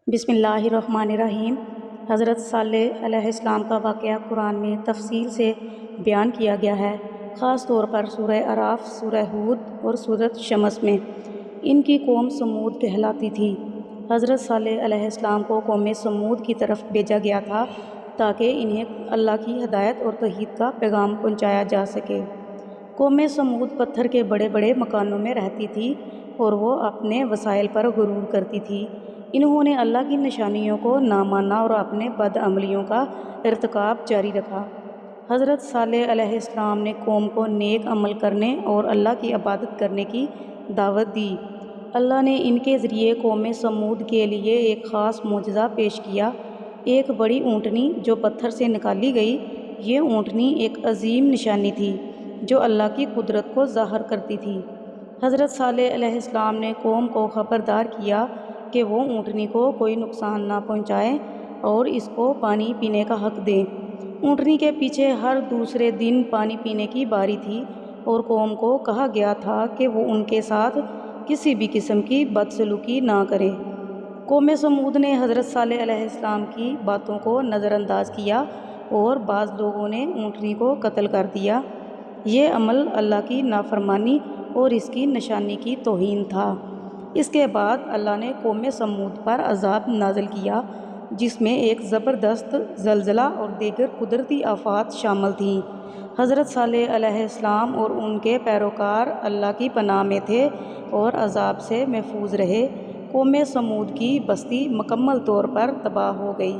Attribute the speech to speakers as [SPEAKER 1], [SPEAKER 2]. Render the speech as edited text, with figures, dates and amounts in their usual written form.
[SPEAKER 1] بسم اللہ الرحمن الرحیم۔ حضرت صالح علیہ السلام کا واقعہ قرآن میں تفصیل سے بیان کیا گیا ہے، خاص طور پر سورہ اعراف، سورہ ہود اور سورۃ شمس میں۔ ان کی قوم سمود کہلاتی تھی۔ حضرت صالح علیہ السلام کو قوم سمود کی طرف بھیجا گیا تھا تاکہ انہیں اللہ کی ہدایت اور توحید کا پیغام پہنچایا جا سکے۔ قوم سمود پتھر کے بڑے بڑے مکانوں میں رہتی تھی اور وہ اپنے وسائل پر غرور کرتی تھی۔ انہوں نے اللہ کی نشانیوں کو نہ مانا اور اپنے بد عملیوں کا ارتکاب جاری رکھا۔ حضرت صالح علیہ السلام نے قوم کو نیک عمل کرنے اور اللہ کی عبادت کرنے کی دعوت دی۔ اللہ نے ان کے ذریعے قوم سمود کے لیے ایک خاص معجزہ پیش کیا، ایک بڑی اونٹنی جو پتھر سے نکالی گئی۔ یہ اونٹنی ایک عظیم نشانی تھی جو اللہ کی قدرت کو ظاہر کرتی تھی۔ حضرت صالح علیہ السلام نے قوم کو خبردار کیا کہ وہ اونٹنی کو کوئی نقصان نہ پہنچائیں اور اس کو پانی پینے کا حق دیں۔ اونٹنی کے پیچھے ہر دوسرے دن پانی پینے کی باری تھی اور قوم کو کہا گیا تھا کہ وہ ان کے ساتھ کسی بھی قسم کی بدسلوکی نہ کرے۔ قوم سمود نے حضرت صالح علیہ السلام کی باتوں کو نظر انداز کیا اور بعض لوگوں نے اونٹنی کو قتل کر دیا۔ یہ عمل اللہ کی نافرمانی اور اس کی نشانی کی توہین تھا۔ اس کے بعد اللہ نے قوم سمود پر عذاب نازل کیا جس میں ایک زبردست زلزلہ اور دیگر قدرتی آفات شامل تھیں۔ حضرت صالح علیہ السلام اور ان کے پیروکار اللہ کی پناہ میں تھے اور عذاب سے محفوظ رہے۔ قوم سمود کی بستی مکمل طور پر تباہ ہو گئی۔